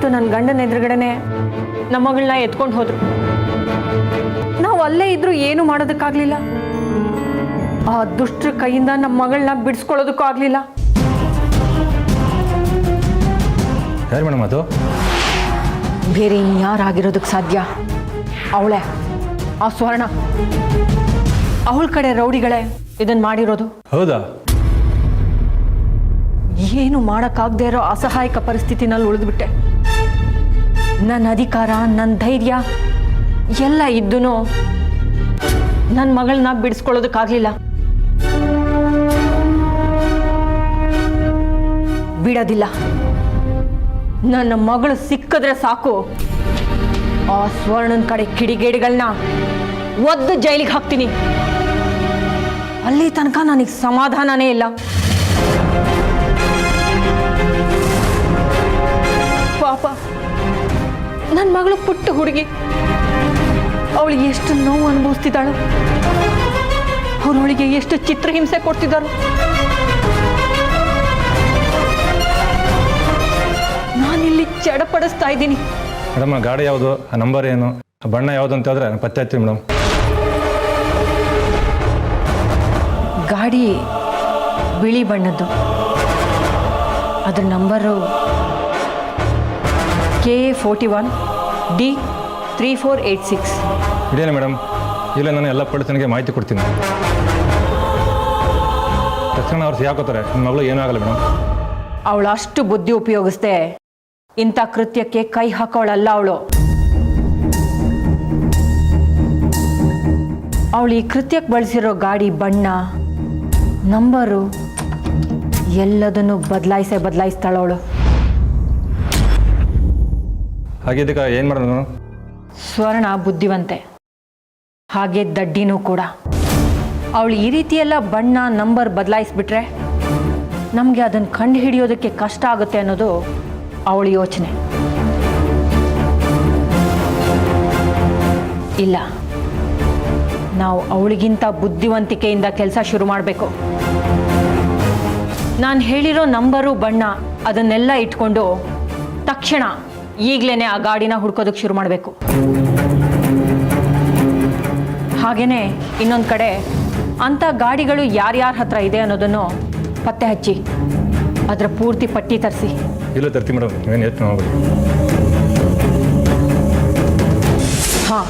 ಇವತ್ತು ನನ್ನ ಗಂಡನ ಎದುರುಗಡೆನೆ ನಮ್ಮ ಮಗಳನ್ನ ಎತ್ಕೊಂಡು ಹೋದ್ರು. ನಾವು ಅಲ್ಲೇ ಇದ್ರೂ ಏನು ಮಾಡೋದಕ್ಕಾಗ್ಲಿಲ್ಲ. ಆ ದುಷ್ಟರ ಕೈಯಿಂದ ನಮ್ಮ ಮಗಳನ್ನ ಬಿಡಿಸ್ಕೊಳ್ಳೋದಕ್ಕೂ ಆಗ್ಲಿಲ್ಲ. ಯಾರು ಮೇಡಮ್ ಅದು? ಬೇರೆ ಇನ್ಯಾರಾಗಿರೋದಕ್ಕೆ ಸಾಧ್ಯ? ಅವಳೇ, ಆ ಸ್ವರ್ಣ. ಅವಳ ಕಡೆ ರೌಡಿಗಳೇ ಇದನ್ನ ಮಾಡಿರೋದು. ಹೌದಾ? ಏನು ಮಾಡೋಕ್ಕಾಗದೇ ಇರೋ ಅಸಹಾಯಕ ಪರಿಸ್ಥಿತಿನಲ್ಲಿ ಉಳಿದ್ಬಿಟ್ಟೆ. ನನ್ನ ಅಧಿಕಾರ, ನನ್ನ ಧೈರ್ಯ ಎಲ್ಲ ಇದ್ದೂ ನನ್ನ ಮಗಳನ್ನ ಬಿಡಿಸ್ಕೊಳ್ಳೋದಕ್ಕಾಗಲಿಲ್ಲ. ಬಿಡೋದಿಲ್ಲ. ನನ್ನ ಮಗಳು ಸಿಕ್ಕಿದ್ರೆ ಸಾಕು, ಆ ಸ್ವರ್ಣನ ಕಡೆ ಕಿಡಿಗೇಡಿಗಳನ್ನ ಒದ್ದು ಜೈಲಿಗೆ ಹಾಕ್ತೀನಿ. ಅಲ್ಲಿ ತನಕ ನನಗೆ ಸಮಾಧಾನನೇ ಇಲ್ಲ. ಪಾಪ ನನ್ನ ಮಗಳು ಪುಟ್ಟ ಹುಡುಗಿ, ಅವಳು ಎಷ್ಟು ನೋವು ಅನುಭವಿಸ್ತಿದ್ದಾಳು. ಅವಳೊಳಗೆ ಎಷ್ಟು ಚಿತ್ರಹಿಂಸೆ ಕೊಡ್ತಿದ್ದಾಳು. ನಾನಿಲ್ಲಿ ಚಡಪಡಿಸ್ತಾ ಇದ್ದೀನಿ. ಮೇಡಮ್, ಗಾಡಿ ಯಾವುದು, ಆ ನಂಬರ್ ಏನು, ಆ ಬಣ್ಣ ಯಾವುದು ಅಂತ ಹೇಳಿದ್ರೆ ಪತ್ತೆ ಹಚ್ತೀವಿ ಮೇಡಮ್. ಗಾಡಿ ಬಿಳಿ ಬಣ್ಣದ್ದು, ಅದ್ರ ನಂಬರು KA41D3486. ಇದೇನೆ ಮೇಡಮ್, ಇಲ್ಲ ನಾನು ಎಲ್ಲ ಪೊಲೀಸನಿಗೆ ಮಾಹಿತಿ ಕೊಡ್ತೀನಿ. ತಕ್ಷಣ ಅವ್ರು ಸಿಗಾಕೋತಾರೆ. ನಿಮ್ಮ ಮಗಳು ಏನೂ ಆಗಲ್ಲ ಮೇಡಮ್. ಅವಳು ಅಷ್ಟು ಬುದ್ಧಿ ಉಪಯೋಗಿಸ್ದೆ ಇಂಥ ಕೃತ್ಯಕ್ಕೆ ಕೈ ಹಾಕೋಳಲ್ಲ ಅವಳು. ಅವಳು ಈ ಕೃತ್ಯಕ್ಕೆ ಬಳಸಿರೋ ಗಾಡಿ ಬಣ್ಣ, ನಂಬರು ಎಲ್ಲದನ್ನು ಬದಲಾಯಿಸ್ತಾಳವಳು. ಹಾಗಿದ್ದಕ್ಕೆ ಏನು ಮಾಡೋದು ಮೇಡಮ್? ಸ್ವರ್ಣ ಬುದ್ಧಿವಂತೆ, ಹಾಗೆ ದಡ್ಡಿನೂ ಕೂಡ. ಅವಳು ಈ ರೀತಿಯೆಲ್ಲ ಬಣ್ಣ ನಂಬರ್ ಬದಲಾಯಿಸ್ಬಿಟ್ರೆ ನಮಗೆ ಅದನ್ನು ಕಂಡು ಹಿಡಿಯೋದಕ್ಕೆ ಕಷ್ಟ ಆಗುತ್ತೆ ಅನ್ನೋದು ಅವಳ ಯೋಚನೆ. ಇಲ್ಲ, ನಾವು ಅವಳಿಗಿಂತ ಬುದ್ಧಿವಂತಿಕೆಯಿಂದ ಕೆಲಸ ಶುರು ಮಾಡಬೇಕು. ನಾನು ಹೇಳಿರೋ ನಂಬರು ಬಣ್ಣ ಅದನ್ನೆಲ್ಲ ಇಟ್ಕೊಂಡು ತಕ್ಷಣ ಈಗಲೇ ಆ ಗಾಡಿನ ಹುಡ್ಕೋದಕ್ಕೆ ಶುರು ಮಾಡಬೇಕು. ಹಾಗೇನೆ ಇನ್ನೊಂದು ಕಡೆ ಅಂಥ ಗಾಡಿಗಳು ಯಾರ್ಯಾರ ಹತ್ರ ಇದೆ ಅನ್ನೋದನ್ನು ಪತ್ತೆ ಹಚ್ಚಿ ಅದರ ಪೂರ್ತಿ ಪಟ್ಟಿ ತರಿಸಿ. ಇಲ್ಲ ತರ್ತೀವಿ ಮೇಡಮ್, ಏನು ಯೋಚನೆ ಮಾಡ್ಬೇಡಿ. ಹಾಂ,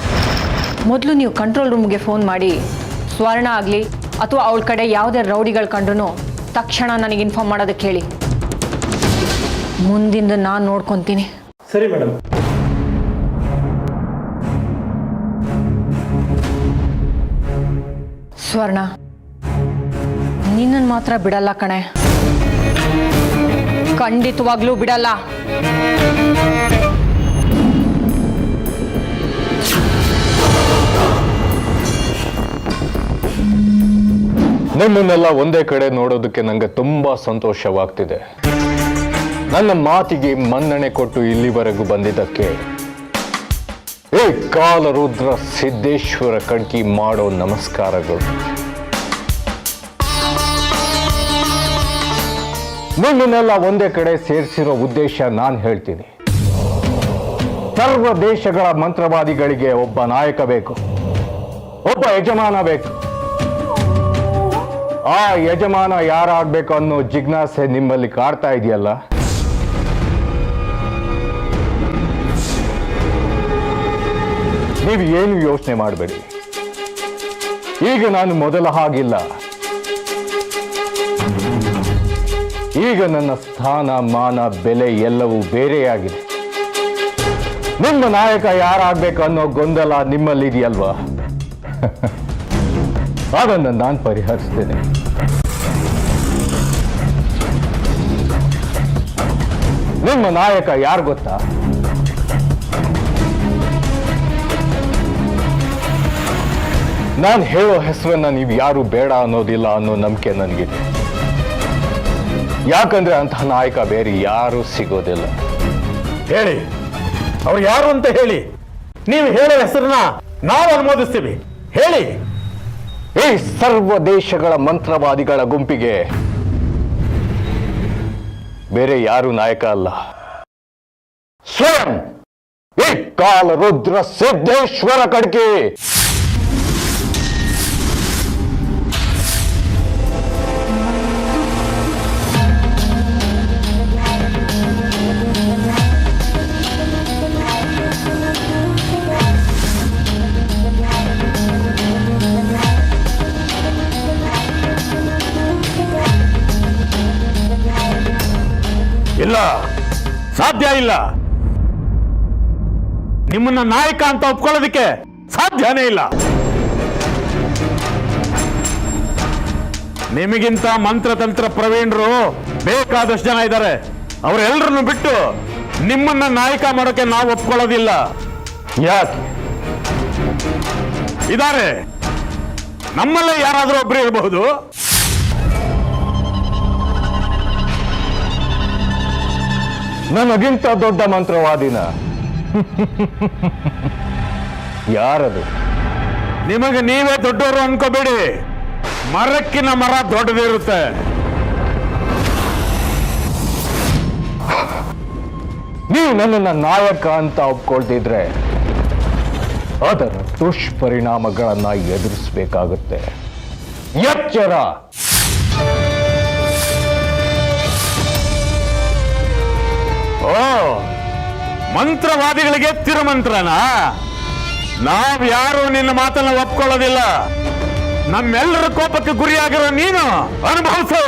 ಮೊದಲು ನೀವು ಕಂಟ್ರೋಲ್ ರೂಮ್ಗೆ ಫೋನ್ ಮಾಡಿ ಸ್ವರ್ಣ ಆಗಲಿ ಅಥವಾ ಅವಳ ಕಡೆ ಯಾವುದೇ ರೌಡಿಗಳು ಕಂಡ್ರೂ ತಕ್ಷಣ ನನಗೆ ಇನ್ಫಾರ್ಮ್ ಮಾಡೋದಕ್ಕೆ ಹೇಳಿ. ಮುಂದಿಂದ ನಾನು ನೋಡ್ಕೊತೀನಿ. ಸರಿ ಮೇಡಮ್. ಸ್ವರ್ಣ, ನಿನ್ನನ್ನು ಮಾತ್ರ ಬಿಡಲ್ಲ ಕಣೆ, ಖಂಡಿತವಾಗ್ಲೂ ಬಿಡಲ್ಲ. ನಿಮ್ಮನ್ನೆಲ್ಲ ಒಂದೇ ಕಡೆ ನೋಡೋದಕ್ಕೆ ನಂಗೆ ತುಂಬಾ ಸಂತೋಷವಾಗ್ತಿದೆ. ನನ್ನ ಮಾತಿಗೆ ಮನ್ನಣೆ ಕೊಟ್ಟು ಇಲ್ಲಿವರೆಗೂ ಬಂದಿದ್ದಕ್ಕೆ ಏ ಕಾಲರುದ್ರ ಸಿದ್ದೇಶ್ವರ ಕಣ್ಕಿ ಮಾಡೋ ನಮಸ್ಕಾರಗಳು. ನಿಮ್ಮನ್ನೆಲ್ಲ ಒಂದೇ ಕಡೆ ಸೇರಿಸಿರೋ ಉದ್ದೇಶ ನಾನು ಹೇಳ್ತೀನಿ. ಸರ್ವ ದೇಶಗಳ ಮಂತ್ರವಾದಿಗಳಿಗೆ ಒಬ್ಬ ನಾಯಕ ಬೇಕು, ಒಬ್ಬ ಯಜಮಾನ ಬೇಕು. ಆ ಯಜಮಾನ ಯಾರಾಗಬೇಕು ಅನ್ನೋ ಜಿಜ್ಞಾಸೆ ನಿಮ್ಮಲ್ಲಿ ಕಾಡ್ತಾ ಇದೆಯಲ್ಲ, ನೀವು ಏನು ಯೋಚನೆ ಮಾಡಬೇಡಿ. ಈಗ ನಾನು ಮೊದಲ ಹಾಗಿಲ್ಲ. ಈಗ ನನ್ನ ಸ್ಥಾನ, ಮಾನ, ಬೆಲೆ ಎಲ್ಲವೂ ಬೇರೆಯಾಗಿದೆ. ನಿಮ್ಮ ನಾಯಕ ಯಾರಾಗಬೇಕು ಅನ್ನೋ ಗೊಂದಲ ನಿಮ್ಮಲ್ಲಿದೆಯಲ್ವಾ, ಅದನ್ನು ನಾನು ಪರಿಹರಿಸ್ತೇನೆ. ನಿಮ್ಮ ನಾಯಕ ಯಾರು ಗೊತ್ತಾ? ನಾನು ಹೇಳೋ ಹೆಸರನ್ನ ನೀವು ಯಾರು ಬೇಡ ಅನ್ನೋದಿಲ್ಲ ಅನ್ನೋ ನಂಬಿಕೆ ನನಗಿದೆ. ಯಾಕಂದ್ರೆ ಅಂತಹ ನಾಯಕ ಬೇರೆ ಯಾರೂ ಸಿಗೋದಿಲ್ಲ. ಹೇಳಿ, ಅವ್ರು ಯಾರು ಅಂತ ಹೇಳಿ. ನೀವು ಹೇಳೋ ಹೆಸರನ್ನ ನಾವು ಅನುಮೋದಿಸ್ತೀವಿ. ಹೇಳಿ. ಈ ಸರ್ವ ದೇಶಗಳ ಮಂತ್ರವಾದಿಗಳ ಗುಂಪಿಗೆ ಬೇರೆ ಯಾರು ನಾಯಕ ಅಲ್ಲ, ಸ್ವಯಂ ಈ ಕಾಲ ರುದ್ರ ಸಿದ್ದೇಶ್ವರ ಕಡ್ಕಿ. ಇಲ್ಲ, ಸಾಧ್ಯ ಇಲ್ಲ. ನಿಮ್ಮನ್ನ ನಾಯಕ ಅಂತ ಒಪ್ಕೊಳ್ಳೋದಕ್ಕೆ ಸಾಧ್ಯನೇ ಇಲ್ಲ. ನಿಮಗಿಂತ ಮಂತ್ರತಂತ್ರ ಪ್ರವೀಣರು ಬೇಕಾದಷ್ಟು ಜನ ಇದ್ದಾರೆ. ಅವರೆಲ್ಲರನ್ನು ಬಿಟ್ಟು ನಿಮ್ಮನ್ನ ನಾಯಕ ಮಾಡೋಕೆ ನಾವು ಒಪ್ಕೊಳ್ಳೋದಿಲ್ಲ. ಯಾಕೆ? ಇದ್ದಾರೆ, ನಮ್ಮಲ್ಲೇ ಯಾರಾದರೂ ಒಬ್ರು ಇರಬಹುದು. ನನಗಿಂತ ದೊಡ್ಡ ಮಂತ್ರವಾದಿನ ಯಾರದು? ನಿಮಗೆ ನೀವೇ ದೊಡ್ಡವರು ಅನ್ಕೋಬೇಡಿ. ಮರಕ್ಕಿನ ಮರ ದೊಡ್ಡದಿರುತ್ತೆ. ನೀವು ನನ್ನನ್ನ ನಾಯಕ ಅಂತ ಒಪ್ಕೊಳ್ತಿದ್ರೆ ಅದರ ದುಷ್ಪರಿಣಾಮಗಳನ್ನ ಎದುರಿಸಬೇಕಾಗುತ್ತೆ. ಎಚ್ಚರ! ಓ, ಮಂತ್ರವಾದಿಗಳಿಗೆ ತಿರುಮಂತ್ರನಾ? ನಾವ್ಯಾರು ನಿನ್ನ ಮಾತನ್ನ ಒಪ್ಕೊಳ್ಳೋದಿಲ್ಲ. ನಮ್ಮೆಲ್ಲರ ಕೋಪಕ್ಕೆ ಗುರಿಯಾಗಿರೋ ನೀನು ಅನುಭವಿಸು.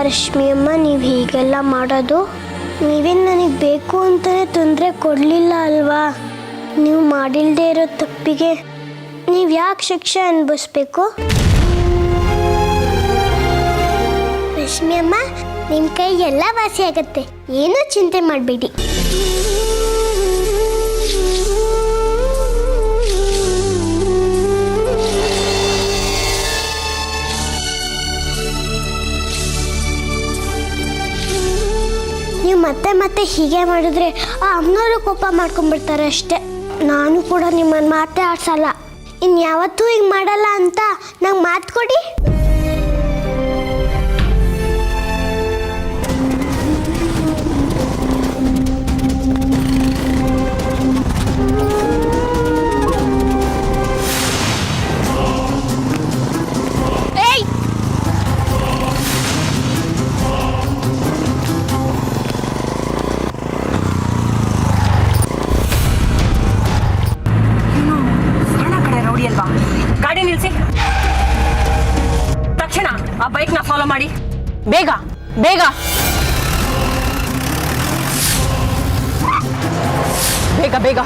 ರಶ್ಮಿ ಅಮ್ಮ, ನೀವು ಹೀಗೆಲ್ಲ ಮಾಡೋದು? ನೀವೇನು ನನಗೆ ಬೇಕು ಅಂತಲೇ ತೊಂದರೆ ಕೊಡಲಿಲ್ಲ ಅಲ್ವಾ? ನೀವು ಮಾಡಿಲ್ಲದೆ ಇರೋ ತಪ್ಪಿಗೆ ನೀವು ಯಾಕೆ ಶಿಕ್ಷೆ ಅನುಭವಿಸ್ಬೇಕು? ರಶ್ಮಿ ಅಮ್ಮ, ನಿಮ್ಮ ಕೈ ಎಲ್ಲ ವಾಸಿ ಆಗತ್ತೆ, ಏನೂ ಚಿಂತೆ ಮಾಡಬೇಡಿ. ನೀವು ಮತ್ತೆ ಮತ್ತೆ ಹೀಗೆ ಮಾಡಿದ್ರೆ ಆ ಅಮ್ಮನವರು ಕೋಪ ಮಾಡ್ಕೊಂಡ್ಬಿಡ್ತಾರೆ ಅಷ್ಟೇ. ನಾನು ಕೂಡ ನಿಮ್ಮನ್ನು ಮಾತೇ ಆಡ್ಸಲ್ಲ, ಇನ್ಯಾವತ್ತೂ ಹಿಂಗೆ ಮಾಡಲ್ಲ ಅಂತ ನಂಗೆ ಮಾತು ಕೊಡಿ. ಗಾಡಿ ನಿಲ್ಸಿ, ತಕ್ಷಣ ಆ ಬೈಕ್ನ ಫಾಲೋ ಮಾಡಿ, ಬೇಗ ಬೇಗ ಬೇಗ ಬೇಗ.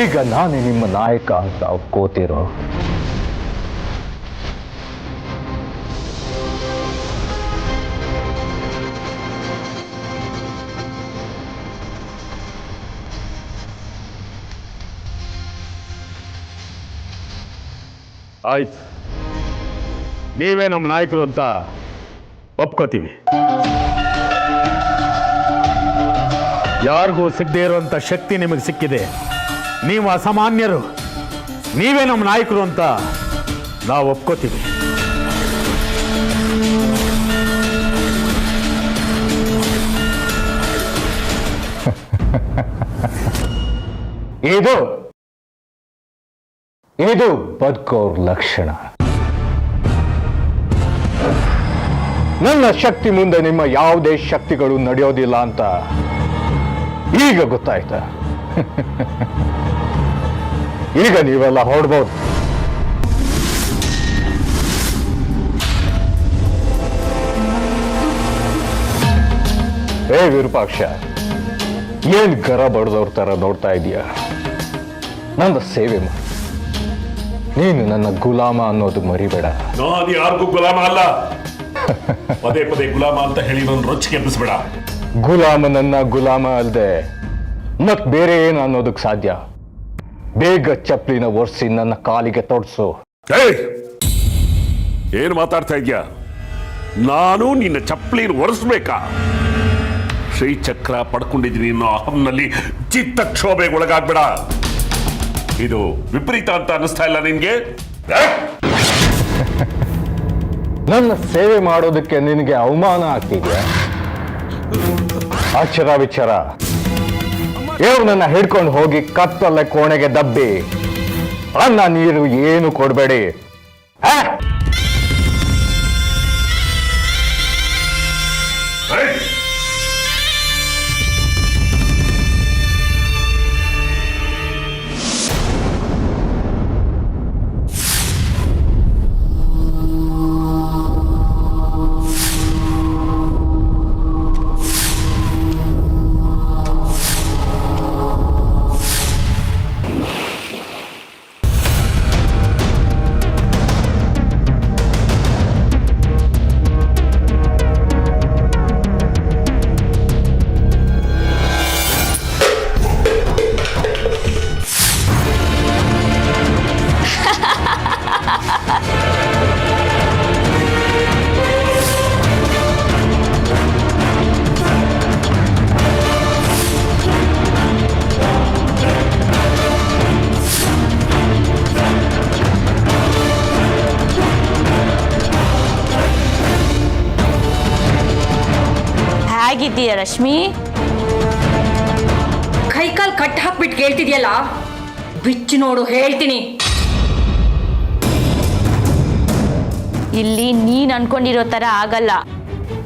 ಈಗ ನಾನೇ ನಿಮ್ಮ ನಾಯಕ ಅಂತ ಒಪ್ಕೋತಿರೋ? ಆಯ್ತು, ನೀವೇ ನಮ್ಮ ನಾಯಕರು ಅಂತ ಒಪ್ಕೋತೀವಿ. ಯಾರಿಗೂ ಸಿಗದೆ ಇರುವಂತ ಶಕ್ತಿ ನಿಮಗೆ ಸಿಕ್ಕಿದೆ. ನೀವು ಅಸಾಮಾನ್ಯರು. ನೀವೇ ನಮ್ಮ ನಾಯಕರು ಅಂತ ನಾವು ಒಪ್ಕೋತೀವಿ. ಇದು ಬದುಕೋರ್ ಲಕ್ಷಣ. ನನ್ನ ಶಕ್ತಿ ಮುಂದೆ ನಿಮ್ಮ ಯಾವುದೇ ಶಕ್ತಿಗಳು ನಡೆಯೋದಿಲ್ಲ ಅಂತ ಈಗ ಗೊತ್ತಾಯ್ತಾ? ಈಗ ನೀವೆಲ್ಲ ಹೊರಡ್ಬೋದು. ಏ ವಿರೂಪಾಕ್ಷ, ಏನ್ ಗರ ಬಡ್ದವ್ರ ತರ ನೋಡ್ತಾ ಇದೀಯ? ನನ್ನ ಸೇವೆ ಮಾಡಿ. ನೀನು ನನ್ನ ಗುಲಾಮ ಅನ್ನೋದು ಮರಿಬೇಡ. ನಾನು ಯಾರಿಗೂ ಗುಲಾಮ ಅಲ್ಲ. ಪದೇ ಪದೇ ಗುಲಾಮ ಅಂತ ಹೇಳಿ ನನ್ನ ರೊಚ್ಚಿಗೆ ಎಬ್ಬಿಸ್ಬೇಡ. ಗುಲಾಮನನ್ನ ಗುಲಾಮ ಅಲ್ದೆ ಮತ್ ಬೇರೆ ಏನು ಅನ್ನೋದಕ್ ಸಾಧ್ಯ? ಬೇಗ ಚಪ್ಲಿನ ಒರೆಸಿ ನನ್ನ ಕಾಲಿಗೆ ತೊಡ್ಸು. ಏನು ಮಾತಾಡ್ತಾ ಇದ್ಯಾ? ನಾನು ನಿನ್ನ ಚಪ್ಪಲಿನ ಒರೆಸ್ಬೇಕಾ? ಶ್ರೀಚಕ್ರ ಪಡ್ಕೊಂಡಿದ್ದೀನಿ ಅನ್ನೋ ಅಹಂನಲ್ಲಿ ಚಿತ್ತಕ್ಷೋಭೆಗೆ ಒಳಗಾಗ್ಬೇಡ. ಇದು ವಿಪರೀತ ಅಂತ ಅನಿಸ್ತಾ ಇಲ್ಲ ನಿನ್ಗೆ? ನನ್ನ ಸೇವೆ ಮಾಡೋದಕ್ಕೆ ನಿನಗೆ ಅವಮಾನ ಆಗ್ತಿದ್ಯಾ? ಆಚಾರ ವಿಚಾರ ನನ್ನ ಹಿಡ್ಕೊಂಡು ಹೋಗಿ ಕತ್ತಲೆ ಕೋಣೆಗೆ ದಬ್ಬಿ ಅನ್ನ ನೀರು ಏನು ಕೊಡಬೇಡಿ. ಹೇಗಿದ್ದೀಯ ರಶ್ಮಿ? ಕೈಕಾಲ್ ಕಟ್ ಹಾಕ್ಬಿಟ್ಟು ಕೇಳ್ತಿದ್ಯಲ್ಲ, ಬಿಚ್ಚು ನೋಡು ಹೇಳ್ತೀನಿ. ಇಲ್ಲಿ ನೀನ್ ಅನ್ಕೊಂಡಿರೋ ತರ ಆಗಲ್ಲ.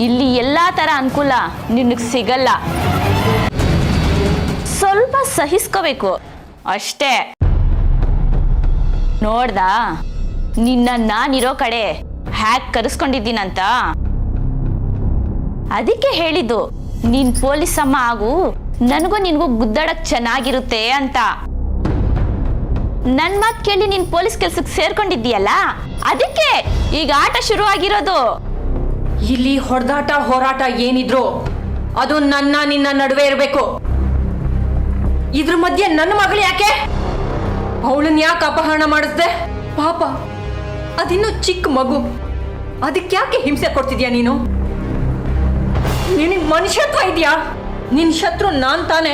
ಇಲ್ಲಿ ಎಲ್ಲಾ ತರ ಅನುಕೂಲ ನಿನಗ್ ಸಿಗಲ್ಲ. ಸ್ವಲ್ಪ ಸಹಿಸ್ಕೋಬೇಕು ಅಷ್ಟೇ. ನೋಡ್ದ ನಿನ್ನ ನಾನಿರೋ ಕಡೆ ಹ್ಯಾಕ್ ಕರೆಸ್ಕೊಂಡಿದ್ದೀನಂತ? ಅದಕ್ಕೆ ಹೇಳಿದ್ದು ನೀನ್ ಪೊಲೀಸ್ ಅಮ್ಮ ಆಗು, ನನಗೂ ನಿನ್ಗೂ ಗುದ್ದಾಡಕ್ ಚೆನ್ನಾಗಿರುತ್ತೆ ಅಂತ. ನನ್ ಮಾತ್ ಕೇಳಿ ನೀನ್ ಪೊಲೀಸ್ ಕೆಲ್ಸಕ್ಕೆ ಸೇರ್ಕೊಂಡಿದ್ದೀಯಲ್ಲ, ಅದಕ್ಕೆ ಈಗ ಆಟ ಶುರು ಆಗಿರೋದು. ಇಲ್ಲಿ ಹೊಡೆದಾಟ ಹೋರಾಟ ಏನಿದ್ರು ಅದು ನನ್ನ ನಿನ್ನ ನಡುವೆ ಇರಬೇಕು. ಇದ್ರ ಮಧ್ಯೆ ನನ್ನ ಮಗಳು ಯಾಕೆ? ಅವಳನ್ನ ಯಾಕೆ ಅಪಹರಣ ಮಾಡಿಸ್ದೆ? ಪಾಪ ಅದಿನ್ನೂ ಚಿಕ್ಕ ಮಗು, ಅದಕ್ಕೆ ಯಾಕೆ ಹಿಂಸೆ ಕೊಡ್ತಿದ್ಯಾ ನೀನು? ನಿನಗೆ ಮನುಷ್ಯತ್ವ ಇದೆಯಾ? ನಿನ್ ಶತ್ರು ನಾನ್ ತಾನೆ.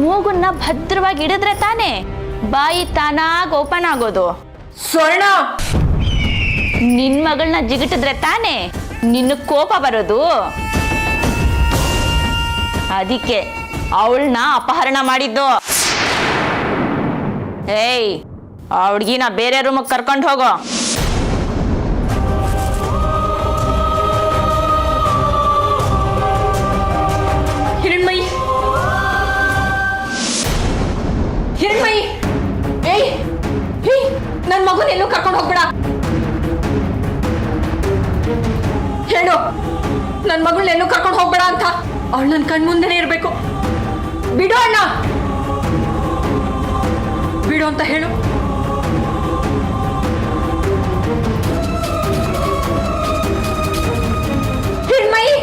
ಮೂಗುನ್ನ ಭದ್ರವಾಗಿ ಹಿಡಿದ್ರೆ ತಾನೆ ಬಾಯಿ ತಾನಾಗ ಓಪನ್ ಆಗೋದು. ಸ್ವರ್ಣ, ನಿನ್ ಮಗಳನ್ನ ಜಿಗಿಟಿದ್ರೆ ತಾನೆ ನಿನ್ನ ಕೋಪ ಬರೋದು. ಅದಕ್ಕೆ ಅವಳನ್ನ ಅಪಹರಣ ಮಾಡಿದ್ದು. ಏಯ್, ಆ ಹುಡ್ಗಿನ ಬೇರೆ ರೂಮಿಗೆ ಕರ್ಕೊಂಡು ಹೋಗೋ. ಹಿರಣ್ಮಯಿ, ಹಿರಣ್ಮಯಿ, ಏಯ್ ಏಯ್, ನನ್ನ ಮಗುನ ಎಲ್ಲೂ ಕರ್ಕೊಂಡು ಹೋಗ್ಬೇಡ. ಹೇಳು, ನನ್ನ ಮಗಳನ್ನ ಎಲ್ಲೂ ಕರ್ಕೊಂಡು ಹೋಗ್ಬೇಡ ಅಂತ. ಅವಳು ನನ್ನ ಕಣ್ಮುಂದೆನೇ ಇರಬೇಕು. ಬಿಡು ಅಣ್ಣ, ಬಿಡು ಅಂತ ಹೇಳು. ಹಿರ್ಮಯಿ,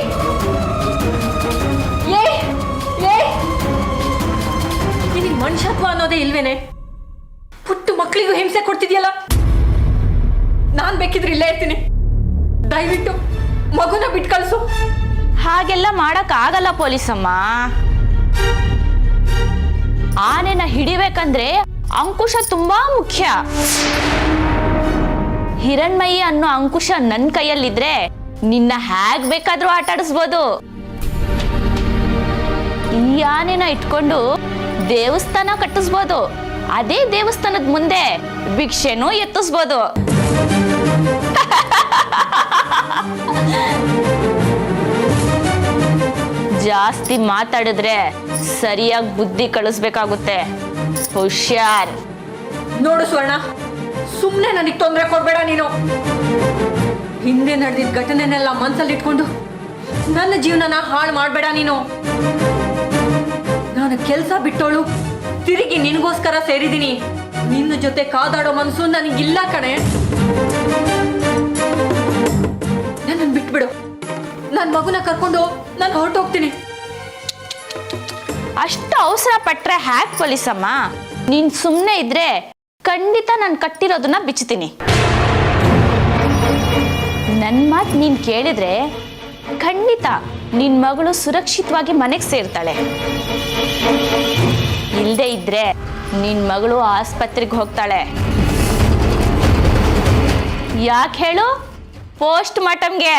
ನಿನಗೆ ಮನುಷ್ಯತ್ವ ಅನ್ನೋದೇ ಇಲ್ವೇನೆ? ಪುಟ್ಟ ಮಕ್ಕಳಿಗೂ ಹಿಂಸೆ ಕೊಡ್ತಿದ್ಯಲ್ಲ. ನಾನ್ ಬೇಕಿದ್ರೆ ಇಲ್ಲೇ ಇರ್ತೀನಿ, ದಯವಿಟ್ಟು ಮಗುನ ಬಿಟ್ಟು ಕಳಿಸು. ಹಾಗೆಲ್ಲ ಮಾಡಕ್ ಆಗಲ್ಲ ಪೊಲೀಸಮ್ಮ. ಆನೆನ ಹಿಡಿಬೇಕಂದ್ರೆ ಅಂಕುಶ ತುಂಬಾ ಮುಖ್ಯ. ಹಿರಣ್ಮಯಿ ಅನ್ನೋ ಅಂಕುಶ ನನ್ನ ಕೈಯಲ್ಲಿದ್ರೆ ನಿನ್ನ ಹೇಗ್ ಬೇಕಾದ್ರೂ ಆಟ ಆಡಿಸ್ಬೋದು. ಈ ಆನೆನ ಇಟ್ಕೊಂಡು ದೇವಸ್ಥಾನ ಕಟ್ಟಿಸ್ಬೋದು. ಅದೇ ದೇವಸ್ಥಾನದ ಮುಂದೆ ಭಿಕ್ಷೆನೂ ಎತ್ತಿಸ್ಬೋದು. ಜಾಸ್ತಿ ಮಾತಾಡಿದ್ರೆ ಸರಿಯಾಗಿ ಬುದ್ಧಿ ಕಳಿಸ್ಬೇಕಾಗುತ್ತೆ. ಹುಷಾರ್. ನೋಡು ಸ್ವರ್ಣ, ಸುಮ್ಮನೆ ನನಗೆ ತೊಂದರೆ ಕೊಡ್ಬೇಡ ನೀನು. ಹಿಂದೆ ನಡೆದಿದ್ದ ಘಟನೆನೆಲ್ಲ ಮನ್ಸಲ್ಲಿ ಇಟ್ಕೊಂಡು ನನ್ನ ಜೀವನನ ಹಾಳು ಮಾಡಬೇಡ ನೀನು. ನಾನು ಕೆಲಸ ಬಿಟ್ಟೋಳು ತಿರುಗಿ ನಿನಗೋಸ್ಕರ ಸೇರಿದ್ದೀನಿ. ನಿನ್ನ ಜೊತೆ ಕಾದಾಡೋ ಮನಸ್ಸು ನನಗಿಲ್ಲ ಕಣೆ. ನನ್ನನ್ನು ಬಿಟ್ಬಿಡು. ನನ್ನ ಮಗುನ ಕರ್ಕೊಂಡು ನಾನು ಹೊರಟೋಗ್ತೀನಿ. ಅಷ್ಟು ಅವಸರ ಪಟ್ರೆ ಹ್ಯಾಕ್ ಪೊಲೀಸಮ್ಮ? ನೀನ್ ಸುಮ್ಮನೆ ಇದ್ರೆ ಖಂಡಿತ ನಾನು ಕಟ್ಟಿರೋದನ್ನ ಬಿಚ್ಚುತ್ತೀನಿ. ನನ್ನ ಮಾತು ನೀನ್ ಕೇಳಿದ್ರೆ ಖಂಡಿತ ನಿನ್ ಮಗಳು ಸುರಕ್ಷಿತವಾಗಿ ಮನೆಗೆ ಸೇರ್ತಾಳೆ. ಇಲ್ಲದೆ ಇದ್ರೆ ನಿನ್ ಮಗಳು ಆಸ್ಪತ್ರೆಗೆ ಹೋಗ್ತಾಳೆ. ಯಾಕೆ ಹೇಳು? ಪೋಸ್ಟ್ ಮಾರ್ಟಮ್ಗೆ.